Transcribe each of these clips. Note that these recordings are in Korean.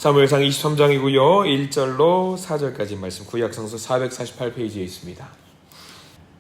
사무엘상 23장이고요. 1절로 4절까지 말씀 구약성서 448페이지에 있습니다.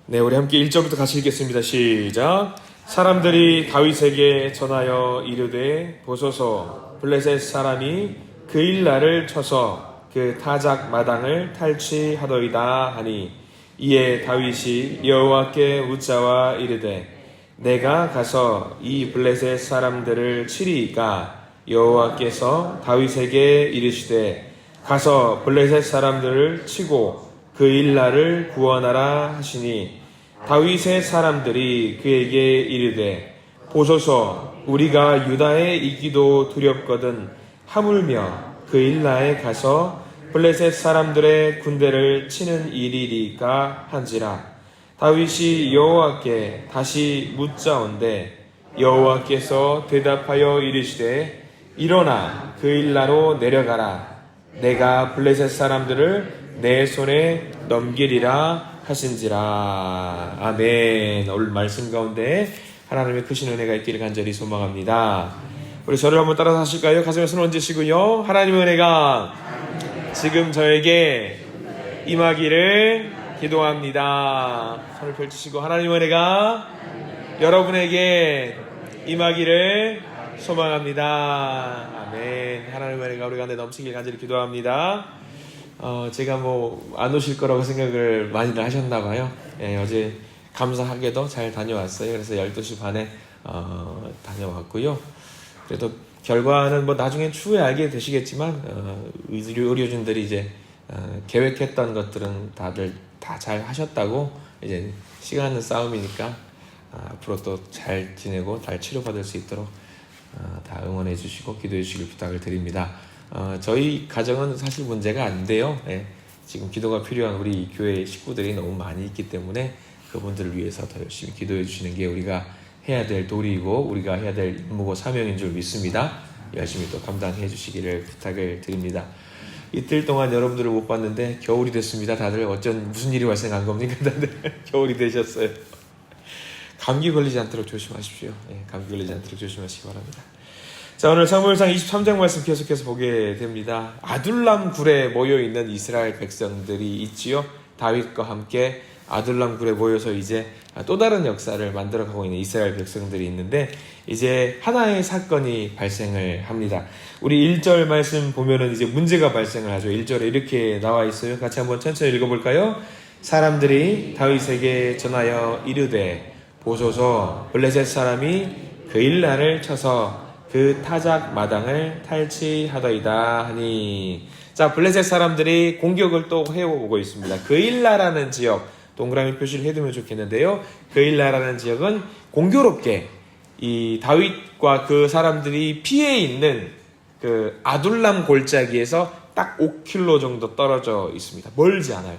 네, 우리 함께 1절부터 같이 읽겠습니다. 시작. 사람들이 다윗에게 전하여 이르되 보소서 블레셋 사람이 그일라를 쳐서 그 타작 마당을 탈취하더이다 하니 이에 다윗이 여호와께 묻자와 이르되 내가 가서 이 블레셋 사람들을 치리이까 여호와께서 다윗에게 이르시되 가서 블레셋 사람들을 치고 그일라를 구원하라 하시니 다윗의 사람들이 그에게 이르되 보소서 우리가 유다에 있기도 두렵거든 하물며 그일라에 가서 블레셋 사람들의 군대를 치는 일이리까 한지라. 다윗이 여호와께 다시 묻자온대 여호와께서 대답하여 이르시되 일어나 그일라로 내려가라. 내가 블레셋 사람들을 내 손에 넘기리라 하신지라. 아멘. 오늘 말씀 가운데 하나님의 크신 은혜가 있기를 간절히 소망합니다. 우리 저를 한번 따라서 하실까요? 가슴에 손 얹으시고요. 하나님의 은혜가 지금 저에게 임하기를 기도합니다. 손을 펼치시고 하나님의 은혜가 여러분에게 임하기를 소망합니다. 아멘. 하나님의 은혜가 우리 가운데 넘치길 간절히 기도합니다. 제가 안 오실 거라고 생각을 많이들 하셨나 봐요. 예, 어제 감사하게도 잘 다녀왔어요. 그래서 12시 반에 다녀왔고요. 그래도 결과는 나중에 추후에 알게 되시겠지만 의료진들이 이제 계획했던 것들은 다들 다 잘 하셨다고, 이제 시간은 싸움이니까 앞으로 또 잘 지내고 잘 치료받을 수 있도록 다 응원해 주시고 기도해 주시길 부탁을 드립니다. 저희 가정은 사실 문제가 안 돼요. 예, 지금 기도가 필요한 우리 교회 식구들이 너무 많이 있기 때문에 그분들을 위해서 더 열심히 기도해 주시는 게 우리가 해야 될 도리이고 우리가 해야 될 임무고 사명인 줄 믿습니다. 열심히 또 감당해 주시기를 부탁을 드립니다. 이틀 동안 여러분들을 못 봤는데 겨울이 됐습니다. 다들 무슨 일이 발생한 겁니까? 다들 겨울이 되셨어요. 감기 걸리지 않도록 조심하십시오. 예, 감기 걸리지 않도록 조심하시기 바랍니다. 자, 오늘 사무엘상 23장 말씀 계속해서 보게 됩니다. 아둘람 굴에 모여있는 이스라엘 백성들이 있지요. 다윗과 함께 아둘람 굴에 모여서 이제 또 다른 역사를 만들어가고 있는 이스라엘 백성들이 있는데 이제 하나의 사건이 발생을 합니다. 우리 1절 말씀 보면은 이제 문제가 발생을 하죠. 1절에 이렇게 나와 있어요. 같이 한번 천천히 읽어볼까요? 사람들이 다윗에게 전하여 이르되 보소서 블레셋 사람이 그일라를 쳐서 그 타작 마당을 탈취하더이다 하니. 자, 블레셋 사람들이 공격을 또 해오고 있습니다. 그일라라는 지역, 동그라미 표시를 해두면 좋겠는데요. 그일라라는 지역은 공교롭게 이 다윗과 그 사람들이 피해 있는 그 아둘람 골짜기에서 딱 5km 정도 떨어져 있습니다. 멀지 않아요.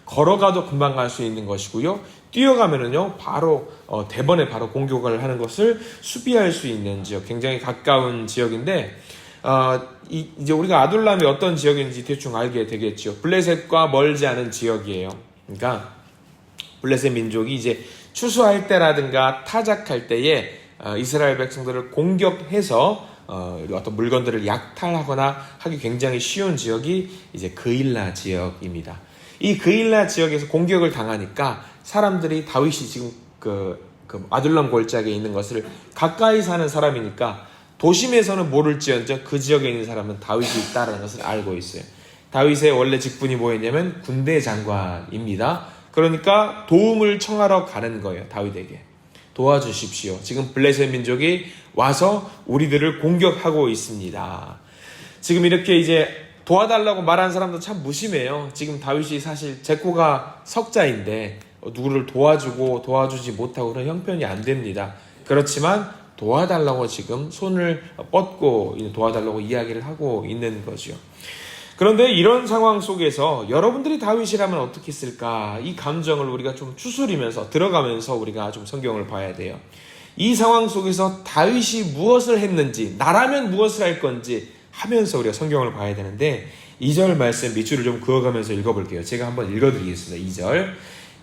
걸어가도 금방 갈 수 있는 것이고요. 뛰어가면은요, 바로 대번에 바로 공격을 하는 것을 수비할 수 있는 지역, 굉장히 가까운 지역인데, 이제 우리가 아둘람이 어떤 지역인지 대충 알게 되겠죠. 블레셋과 멀지 않은 지역이에요. 그러니까 블레셋 민족이 이제 추수할 때라든가 타작할 때에 이스라엘 백성들을 공격해서 어떤 물건들을 약탈하거나 하기 굉장히 쉬운 지역이 이제 그일라 지역입니다. 이 그일라 지역에서 공격을 당하니까 사람들이 다윗이 지금 그 아둘람 골짜기에 있는 것을 가까이 사는 사람이니까 도심에서는 모를지언정 그 지역에 있는 사람은 다윗이 있다는 것을 알고 있어요. 다윗의 원래 직분이 뭐였냐면 군대 장관입니다. 그러니까 도움을 청하러 가는 거예요. 다윗에게 도와주십시오. 지금 블레셋 민족이 와서 우리들을 공격하고 있습니다. 지금 이렇게 이제 도와달라고 말하는 사람도 참 무심해요. 지금 다윗이 사실 제코가 석자인데 누구를 도와주고 도와주지 못하고 그런 형편이 안 됩니다. 그렇지만 도와달라고 지금 손을 뻗고 도와달라고 이야기를 하고 있는 거죠. 그런데 이런 상황 속에서 여러분들이 다윗이라면 어떻게 했을까? 이 감정을 우리가 좀 추스리면서 들어가면서 우리가 좀 성경을 봐야 돼요. 이 상황 속에서 다윗이 무엇을 했는지, 나라면 무엇을 할 건지 하면서 우리가 성경을 봐야 되는데 2절 말씀 밑줄을 좀 그어가면서 읽어볼게요. 제가 한번 읽어드리겠습니다. 2절.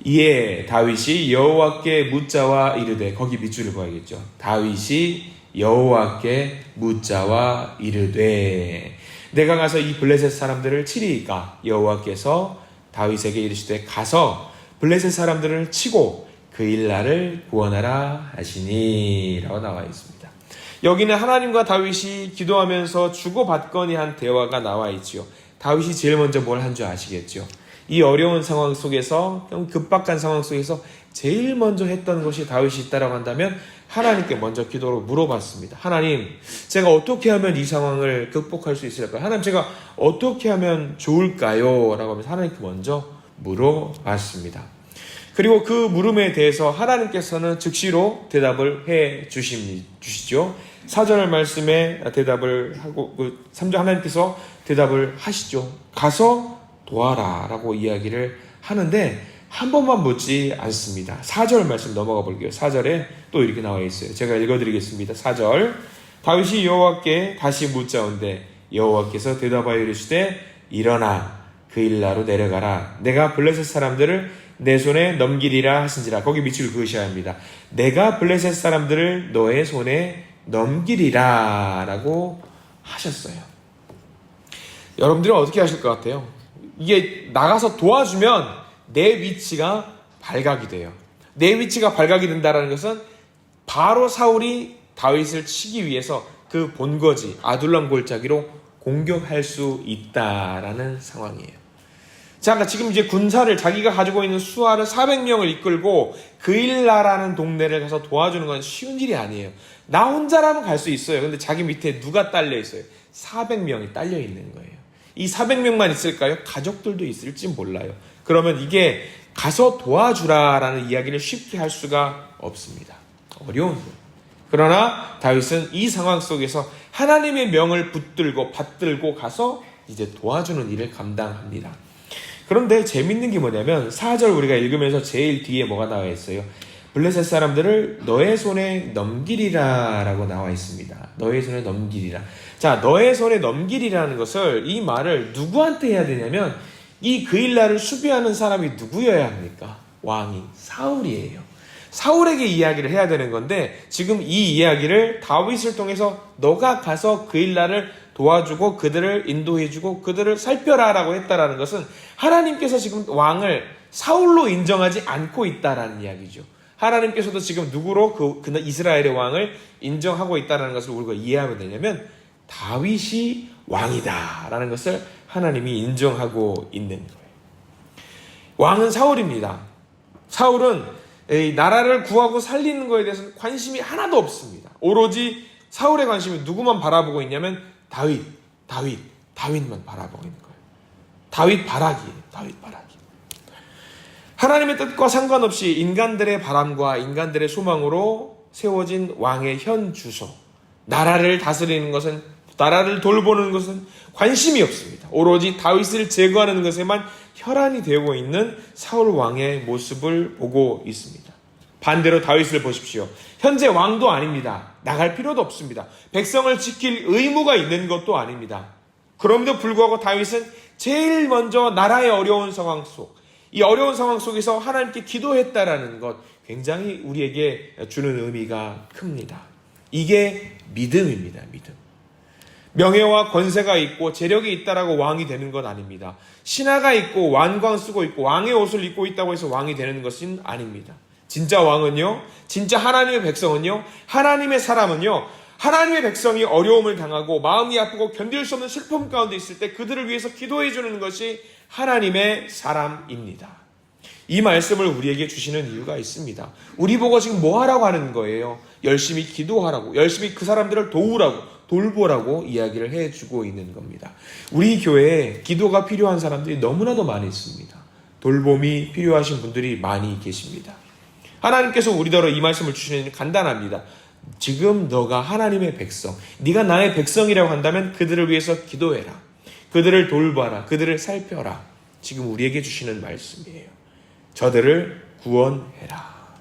이에 다윗이 여호와께 묻자와 이르되, 거기 밑줄을 봐야겠죠. 다윗이 여호와께 묻자와 이르되. 내가 가서 이 블레셋 사람들을 치리이까 여호와께서 다윗에게 이르시되 가서 블레셋 사람들을 치고 그 일날을 구원하라 하시니 라고 나와 있습니다. 여기는 하나님과 다윗이 기도하면서 주고받거니 한 대화가 나와 있지요. 다윗이 제일 먼저 뭘 한 줄 아시겠죠? 이 어려운 상황 속에서, 급박한 상황 속에서 제일 먼저 했던 것이 다윗이 있다라고 한다면 하나님께 먼저 기도로 물어봤습니다. 하나님, 제가 어떻게 하면 이 상황을 극복할 수 있을까요? 하나님, 제가 어떻게 하면 좋을까요? 라고 하면서 하나님께 먼저 물어봤습니다. 그리고 그 물음에 대해서 하나님께서는 즉시로 대답을 해 주시죠. 4절 말씀에 대답을 하고 3절 하나님께서 대답을 하시죠. 가서 도와라 라고 이야기를 하는데 한 번만 묻지 않습니다. 4절 말씀 넘어가 볼게요. 4절에 또 이렇게 나와 있어요. 제가 읽어드리겠습니다. 4절 다윗이 여호와께 다시 묻자온데 여호와께서 대답하여 이르시되 일어나 그 일나로 내려가라. 내가 블레셋 사람들을 내 손에 넘기리라 하신지라. 거기 밑줄 그으셔야 합니다. 내가 블레셋 사람들을 너의 손에 넘기리라 라고 하셨어요. 여러분들은 어떻게 하실 것 같아요? 이게 나가서 도와주면 내 위치가 발각이 돼요. 내 위치가 발각이 된다는 것은 바로 사울이 다윗을 치기 위해서 그 본거지 아둘람 골짜기로 공격할 수 있다라는 상황이에요. 자, 지금 이제 군사를 자기가 가지고 있는 수하를 400명을 이끌고 그일라라는 동네를 가서 도와주는 건 쉬운 일이 아니에요. 나 혼자라면 갈 수 있어요. 근데 자기 밑에 누가 딸려 있어요? 400명이 딸려 있는 거예요. 이 400명만 있을까요? 가족들도 있을지 몰라요. 그러면 이게 가서 도와주라라는 이야기를 쉽게 할 수가 없습니다. 어려운 거예요. 그러나 다윗은 이 상황 속에서 하나님의 명을 받들고 가서 이제 도와주는 일을 감당합니다. 그런데 재밌는 게 뭐냐면 4절 우리가 읽으면서 제일 뒤에 뭐가 나와 있어요? 블레셋 사람들을 너의 손에 넘기리라 라고 나와 있습니다. 너의 손에 넘기리라. 자, 너의 손에 넘기리라는 것을, 이 말을 누구한테 해야 되냐면 이 그일라를 수비하는 사람이 누구여야 합니까? 왕이 사울이에요. 사울에게 이야기를 해야 되는 건데 지금 이 이야기를 다윗을 통해서 너가 가서 그일라를 도와주고 그들을 인도해주고 그들을 살펴라 라고 했다라는 것은 하나님께서 지금 왕을 사울로 인정하지 않고 있다라는 이야기죠. 하나님께서도 지금 누구로 그 이스라엘의 왕을 인정하고 있다는 것을 우리가 이해하면 되냐면 다윗이 왕이다라는 것을 하나님이 인정하고 있는 거예요. 왕은 사울입니다. 사울은 나라를 구하고 살리는 것에 대해서는 관심이 하나도 없습니다. 오로지 사울의 관심이 누구만 바라보고 있냐면 다윗만 바라보고 있는 거예요. 다윗 바라기. 하나님의 뜻과 상관없이 인간들의 바람과 인간들의 소망으로 세워진 왕의 현 주소, 나라를 다스리는 것은, 나라를 돌보는 것은 관심이 없습니다. 오로지 다윗을 제거하는 것에만 혈안이 되고 있는 사울 왕의 모습을 보고 있습니다. 반대로 다윗을 보십시오. 현재 왕도 아닙니다. 나갈 필요도 없습니다. 백성을 지킬 의무가 있는 것도 아닙니다. 그럼에도 불구하고 다윗은 제일 먼저 나라의 어려운 상황 속, 이 어려운 상황 속에서 하나님께 기도했다라는 것, 굉장히 우리에게 주는 의미가 큽니다. 이게 믿음입니다. 믿음. 명예와 권세가 있고 재력이 있다라고 왕이 되는 건 아닙니다. 신하가 있고 완광 쓰고 있고 왕의 옷을 입고 있다고 해서 왕이 되는 것은 아닙니다. 진짜 왕은요, 진짜 하나님의 백성은요, 하나님의 사람은요, 하나님의 백성이 어려움을 당하고 마음이 아프고 견딜 수 없는 슬픔 가운데 있을 때 그들을 위해서 기도해 주는 것이 하나님의 사람입니다. 이 말씀을 우리에게 주시는 이유가 있습니다. 우리 보고 지금 뭐 하라고 하는 거예요? 열심히 기도하라고, 열심히 그 사람들을 도우라고, 돌보라고 이야기를 해주고 있는 겁니다. 우리 교회에 기도가 필요한 사람들이 너무나도 많이 있습니다. 돌봄이 필요하신 분들이 많이 계십니다. 하나님께서 우리더러 이 말씀을 주시는 이유는 간단합니다. 지금 너가 하나님의 백성, 네가 나의 백성이라고 한다면 그들을 위해서 기도해라. 그들을 돌봐라. 그들을 살펴라. 지금 우리에게 주시는 말씀이에요. 저들을 구원해라.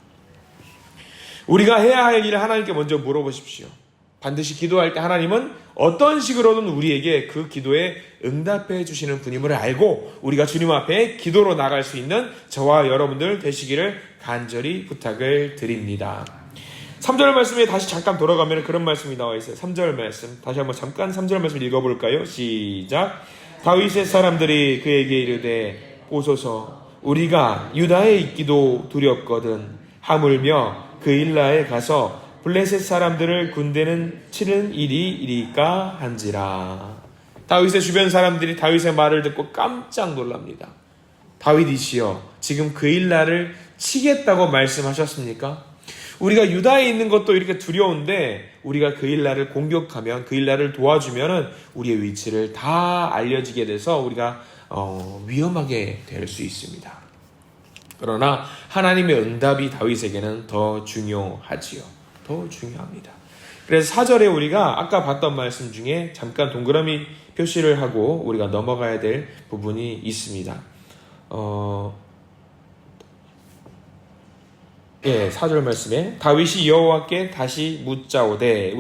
우리가 해야 할 일을 하나님께 먼저 물어보십시오. 반드시 기도할 때 하나님은 어떤 식으로든 우리에게 그 기도에 응답해 주시는 분임을 알고 우리가 주님 앞에 기도로 나갈 수 있는 저와 여러분들 되시기를 간절히 부탁을 드립니다. 3절 말씀에 다시 잠깐 돌아가면 그런 말씀이 나와 있어요. 3절 말씀 다시 한번 잠깐 3절 말씀 읽어볼까요? 시작. 다윗의 사람들이 그에게 이르되 보소서 우리가 유다에 있기도 두렵거든 하물며 그일라에 가서 블레셋 사람들을 군대는 치는 일이 이리까 한지라. 다윗의 주변 사람들이 다윗의 말을 듣고 깜짝 놀랍니다. 다윗이시여 지금 그일라를 치겠다고 말씀하셨습니까? 우리가 유다에 있는 것도 이렇게 두려운데 우리가 그일라를 공격하면 그일라를 도와주면 우리의 위치를 다 알려지게 돼서 우리가 위험하게 될 수 있습니다. 그러나 하나님의 응답이 다윗에게는 더 중요하지요. 더 중요합니다. 그래서 4절에 우리가 아까 봤던 말씀 중에 잠깐 동그라미 표시를 하고 우리가 넘어가야 될 부분이 있습니다. 4절 말씀에 다윗이 여호와께 다시 묻자온데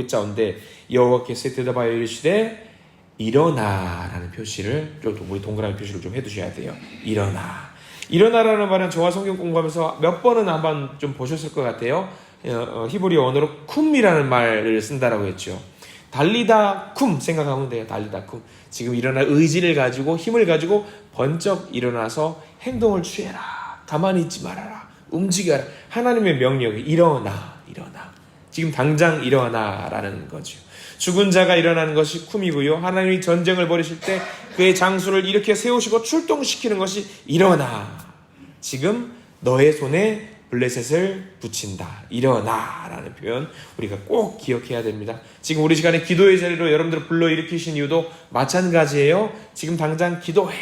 여호와께서 대답하여 이르시되 일어나라는 표시를 좀 우리 동그라미 표시를 좀 해두셔야 돼요. 일어나라는 말은 저와 성경 공부하면서 몇 번은 한번 좀 보셨을 것 같아요. 히브리 언어로 쿰이라는 말을 쓴다라고 했죠. 달리다 쿰 생각하면 돼요. 달리다 쿰. 지금 일어날 의지를 가지고 힘을 가지고 번쩍 일어나서 행동을 취해라. 가만히 있지 말아라. 움직여라. 하나님의 명령이 일어나. 지금 당장 일어나라는 거죠. 죽은 자가 일어나는 것이 쿰이고요. 하나님이 전쟁을 벌이실 때 그의 장수를 이렇게 세우시고 출동시키는 것이 일어나. 지금 너의 손에 블레셋을 붙인다. 일어나라는 표현 우리가 꼭 기억해야 됩니다. 지금 우리 시간에 기도의 자리로 여러분들을 불러일으키신 이유도 마찬가지예요. 지금 당장 기도해.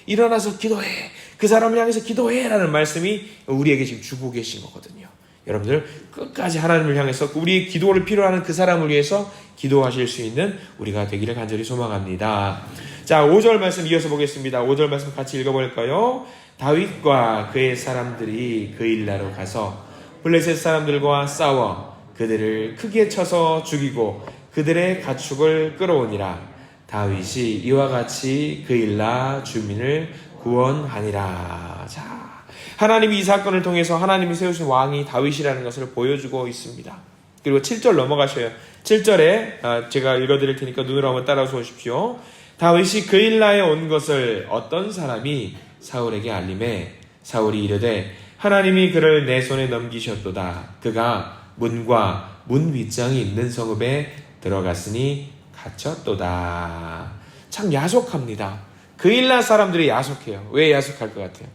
일어나서 기도해. 그 사람을 향해서 기도해라는 말씀이 우리에게 지금 주고 계신 거거든요. 여러분들 끝까지 하나님을 향해서 우리의 기도를 필요하는 그 사람을 위해서 기도하실 수 있는 우리가 되기를 간절히 소망합니다. 자, 5절 말씀 이어서 보겠습니다. 5절 말씀 같이 읽어볼까요? 다윗과 그의 사람들이 그일라로 가서 블레셋 사람들과 싸워 그들을 크게 쳐서 죽이고 그들의 가축을 끌어오니라. 다윗이 이와 같이 그일라 주민을 구원하니라. 자, 하나님이 이 사건을 통해서 하나님이 세우신 왕이 다윗이라는 것을 보여주고 있습니다. 그리고 7절 넘어가셔요. 7절에 제가 읽어드릴 테니까 눈으로 한번 따라서 오십시오. 다윗이 그일라에 온 것을 어떤 사람이 사울에게 알림해 사울이 이르되 하나님이 그를 내 손에 넘기셨도다. 그가 문과 문 윗장이 있는 성읍에 들어갔으니 갇혔도다. 참 야속합니다. 그일라 사람들이 야속해요. 왜 야속할 것 같아요?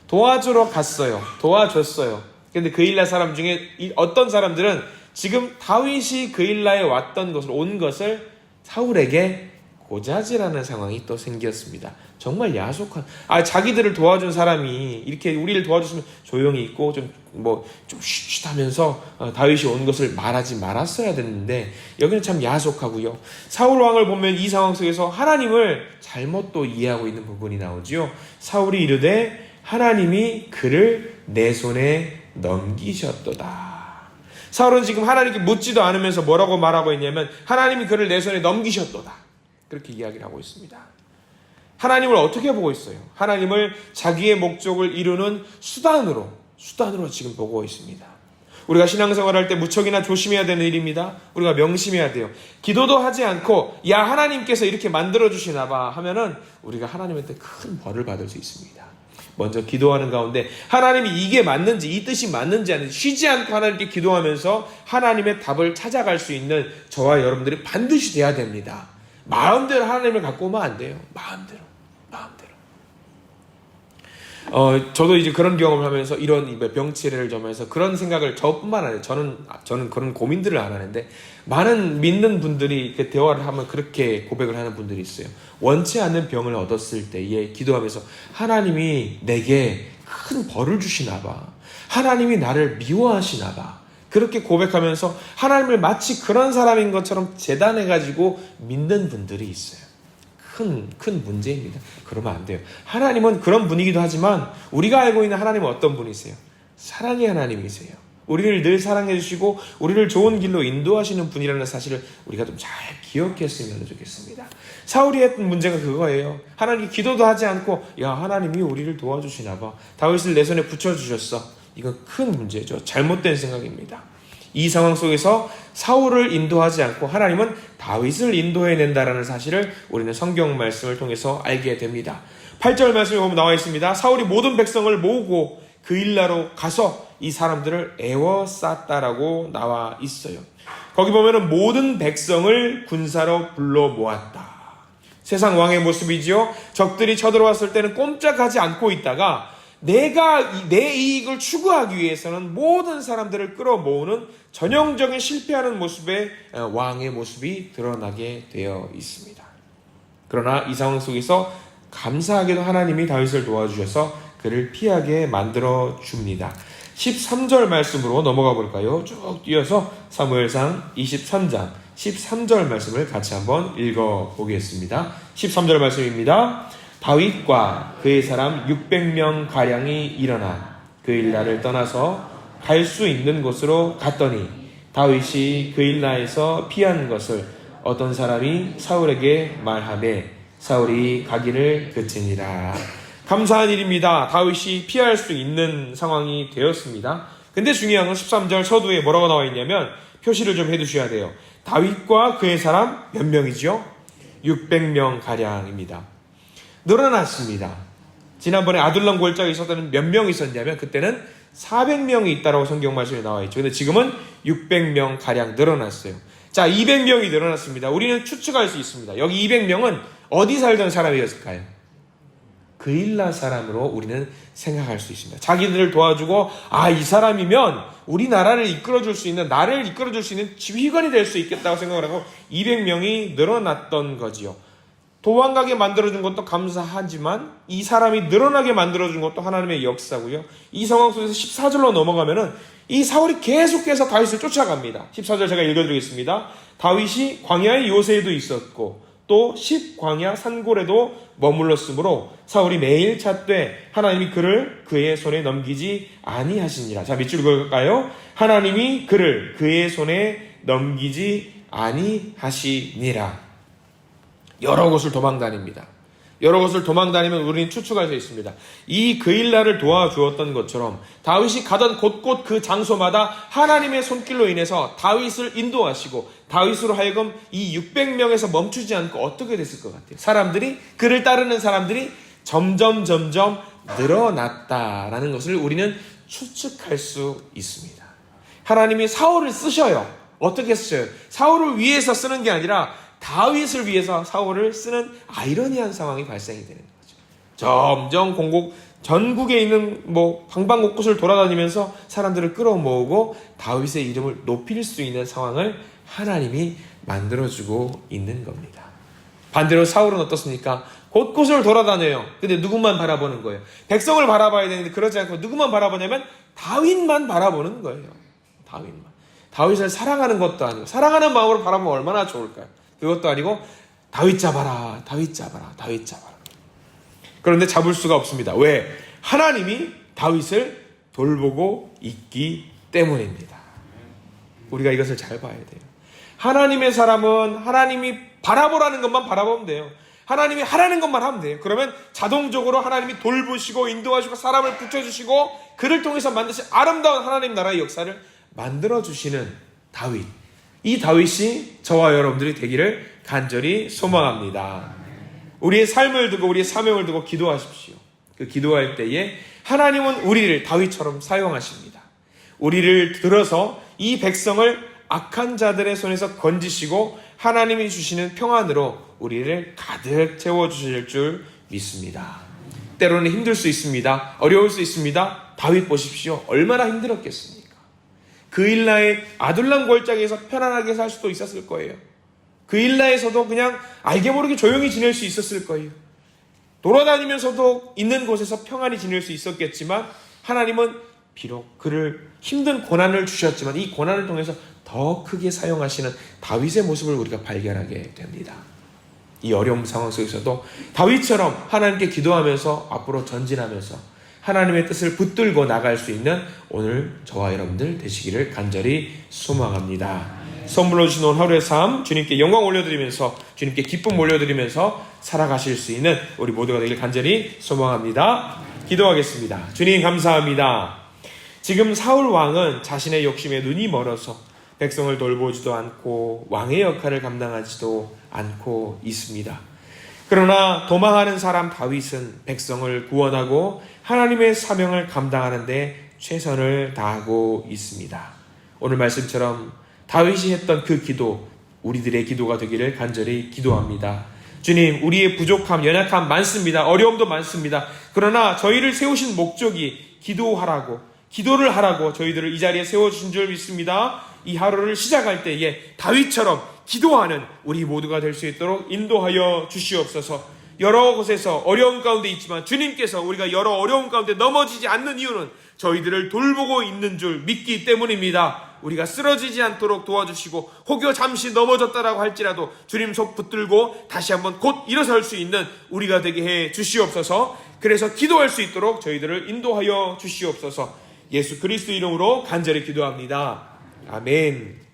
도와주러 갔어요. 도와줬어요. 근데 그일라 사람 중에 어떤 사람들은 지금 다윗이 그일라에 온 것을 사울에게 고자질하는 상황이 또 생겼습니다. 정말 야속한, 자기들을 도와준 사람이 이렇게 우리를 도와줬으면 조용히 있고 좀 쉿쉿하면서 다윗이 온 것을 말하지 말았어야 됐는데 여기는 참 야속하고요. 사울 왕을 보면 이 상황 속에서 하나님을 잘못 또 이해하고 있는 부분이 나오지요. 사울이 이르되 하나님이 그를 내 손에 넘기셨도다. 사울은 지금 하나님께 묻지도 않으면서 뭐라고 말하고 있냐면 하나님이 그를 내 손에 넘기셨도다. 그렇게 이야기를 하고 있습니다. 하나님을 어떻게 보고 있어요? 하나님을 자기의 목적을 이루는 수단으로 지금 보고 있습니다. 우리가 신앙생활 할 때 무척이나 조심해야 되는 일입니다. 우리가 명심해야 돼요. 기도도 하지 않고 야 하나님께서 이렇게 만들어주시나 봐 하면은 우리가 하나님한테 큰 벌을 받을 수 있습니다. 먼저 기도하는 가운데 하나님이 이게 맞는지 이 뜻이 맞는지 아닌지 쉬지 않고 하나님께 기도하면서 하나님의 답을 찾아갈 수 있는 저와 여러분들이 반드시 돼야 됩니다. 마음대로 하나님을 갖고 오면 안 돼요. 마음대로. 저도 이제 그런 경험을 하면서 이런 병치레를 점해서 그런 생각을 저뿐만 아니라 저는 그런 고민들을 안 하는데 많은 믿는 분들이 이렇게 대화를 하면 그렇게 고백을 하는 분들이 있어요. 원치 않는 병을 얻었을 때에 기도하면서 하나님이 내게 큰 벌을 주시나 봐. 하나님이 나를 미워하시나 봐. 그렇게 고백하면서 하나님을 마치 그런 사람인 것처럼 재단해가지고 믿는 분들이 있어요. 큰 문제입니다. 그러면 안 돼요. 하나님은 그런 분이기도 하지만 우리가 알고 있는 하나님은 어떤 분이세요? 사랑의 하나님이세요. 우리를 늘 사랑해 주시고 우리를 좋은 길로 인도하시는 분이라는 사실을 우리가 좀 잘 기억했으면 좋겠습니다. 사울이 했던 문제가 그거예요. 하나님 기도도 하지 않고 야 하나님이 우리를 도와주시나 봐. 다윗을 내 손에 붙여주셨어. 이건 큰 문제죠. 잘못된 생각입니다. 이 상황 속에서 사울을 인도하지 않고 하나님은 다윗을 인도해낸다라는 사실을 우리는 성경 말씀을 통해서 알게 됩니다. 8절 말씀에 보면 나와 있습니다. 사울이 모든 백성을 모으고 그일라로 가서 이 사람들을 애워쌌다라고 나와 있어요. 거기 보면은 모든 백성을 군사로 불러 모았다. 세상 왕의 모습이지요. 적들이 쳐들어왔을 때는 꼼짝하지 않고 있다가 내가 내 이익을 추구하기 위해서는 모든 사람들을 끌어모으는 전형적인 실패하는 모습의 왕의 모습이 드러나게 되어 있습니다. 그러나 이 상황 속에서 감사하게도 하나님이 다윗을 도와주셔서 그를 피하게 만들어 줍니다. 13절 말씀으로 넘어가 볼까요? 쭉 뛰어서 사무엘상 23장 13절 말씀을 같이 한번 읽어 보겠습니다. 13절 말씀입니다. 다윗과 그의 사람 600명 가량이 일어나 그일라를 떠나서 갈 수 있는 곳으로 갔더니 다윗이 그일라에서 피한 것을 어떤 사람이 사울에게 말하매 사울이 가기를 그치니라. 감사한 일입니다. 다윗이 피할 수 있는 상황이 되었습니다. 근데 중요한 건 13절 서두에 뭐라고 나와 있냐면 표시를 좀 해두셔야 돼요. 다윗과 그의 사람 몇 명이죠? 600명 가량입니다. 늘어났습니다. 지난번에 아둘람 골짜기에 있을 때는 몇 명 있었냐면 그때는 400명이 있다라고 성경 말씀에 나와 있죠. 근데 지금은 600명 가량 늘어났어요. 자, 200명이 늘어났습니다. 우리는 추측할 수 있습니다. 여기 200명은 어디 살던 사람이었을까요? 그일라 사람으로 우리는 생각할 수 있습니다. 자기들을 도와주고 이 사람이면 우리나라를 이끌어줄 수 있는, 나를 이끌어줄 수 있는 지휘관이 될 수 있겠다고 생각을 하고 200명이 늘어났던 거지요. 도망가게 만들어준 것도 감사하지만 이 사람이 늘어나게 만들어준 것도 하나님의 역사고요. 이 상황 속에서 14절로 넘어가면은 이 사울이 계속해서 다윗을 쫓아갑니다. 14절 제가 읽어드리겠습니다. 다윗이 광야의 요새에도 있었고 또 10광야 산골에도 머물렀으므로 사울이 매일 찾되 하나님이 그를 그의 손에 넘기지 아니하시니라. 자, 밑줄 그을까요? 하나님이 그를 그의 손에 넘기지 아니하시니라. 여러 곳을 도망다닙니다. 여러 곳을 도망다니면 우리는 추측할 수 있습니다. 이 그일라를 도와주었던 것처럼 다윗이 가던 곳곳 그 장소마다 하나님의 손길로 인해서 다윗을 인도하시고 다윗으로 하여금 이 600명에서 멈추지 않고 어떻게 됐을 것 같아요? 사람들이, 그를 따르는 사람들이 점점 늘어났다라는 것을 우리는 추측할 수 있습니다. 하나님이 사울을 쓰셔요. 어떻게 쓰셔요? 사울을 위해서 쓰는 게 아니라 다윗을 위해서 사울을 쓰는 아이러니한 상황이 발생이 되는 거죠. 점점 전국에 있는 방방곳곳을 돌아다니면서 사람들을 끌어모으고 다윗의 이름을 높일 수 있는 상황을 하나님이 만들어주고 있는 겁니다. 반대로 사울은 어떻습니까? 곳곳을 돌아다녀요. 근데 누구만 바라보는 거예요? 백성을 바라봐야 되는데 그러지 않고 누구만 바라보냐면 다윗만 바라보는 거예요. 다윗을 사랑하는 것도 아니고, 사랑하는 마음으로 바라보면 얼마나 좋을까요? 그것도 아니고 다윗 잡아라. 그런데 잡을 수가 없습니다. 왜? 하나님이 다윗을 돌보고 있기 때문입니다. 우리가 이것을 잘 봐야 돼요. 하나님의 사람은 하나님이 바라보라는 것만 바라보면 돼요. 하나님이 하라는 것만 하면 돼요. 그러면 자동적으로 하나님이 돌보시고 인도하시고 사람을 붙여주시고 그를 통해서 만드신 아름다운 하나님 나라의 역사를 만들어주시는 다윗. 이 다윗이 저와 여러분들이 되기를 간절히 소망합니다. 우리의 삶을 두고 우리의 사명을 두고 기도하십시오. 그 기도할 때에 하나님은 우리를 다윗처럼 사용하십니다. 우리를 들어서 이 백성을 악한 자들의 손에서 건지시고 하나님이 주시는 평안으로 우리를 가득 채워주실 줄 믿습니다. 때로는 힘들 수 있습니다. 어려울 수 있습니다. 다윗 보십시오. 얼마나 힘들었겠습니까? 그일라의 아둘람 골짜기에서 편안하게 살 수도 있었을 거예요. 그일라에서도 그냥 알게 모르게 조용히 지낼 수 있었을 거예요. 돌아다니면서도 있는 곳에서 평안히 지낼 수 있었겠지만 하나님은 비록 그를 힘든 고난을 주셨지만 이 고난을 통해서 더 크게 사용하시는 다윗의 모습을 우리가 발견하게 됩니다. 이 어려운 상황 속에서도 다윗처럼 하나님께 기도하면서 앞으로 전진하면서 하나님의 뜻을 붙들고 나갈 수 있는 오늘 저와 여러분들 되시기를 간절히 소망합니다. 선물로 주신 오늘 하루의 삶 주님께 영광 올려드리면서 주님께 기쁨 올려드리면서 살아가실 수 있는 우리 모두가 되기를 간절히 소망합니다. 기도하겠습니다. 주님 감사합니다. 지금 사울 왕은 자신의 욕심에 눈이 멀어서 백성을 돌보지도 않고 왕의 역할을 감당하지도 않고 있습니다. 그러나 도망하는 사람 다윗은 백성을 구원하고 하나님의 사명을 감당하는데 최선을 다하고 있습니다. 오늘 말씀처럼 다윗이 했던 그 기도, 우리들의 기도가 되기를 간절히 기도합니다. 주님, 우리의 부족함, 연약함 많습니다. 어려움도 많습니다. 그러나 저희를 세우신 목적이 기도를 하라고 저희들을 이 자리에 세워주신 줄 믿습니다. 이 하루를 시작할 때에 다윗처럼 기도하는 우리 모두가 될 수 있도록 인도하여 주시옵소서. 여러 곳에서 어려운 가운데 있지만 주님께서 우리가 여러 어려운 가운데 넘어지지 않는 이유는 저희들을 돌보고 있는 줄 믿기 때문입니다. 우리가 쓰러지지 않도록 도와주시고 혹여 잠시 넘어졌다라고 할지라도 주님 속 붙들고 다시 한번 곧 일어설 수 있는 우리가 되게 해 주시옵소서. 그래서 기도할 수 있도록 저희들을 인도하여 주시옵소서. 예수 그리스도 이름으로 간절히 기도합니다. 아멘.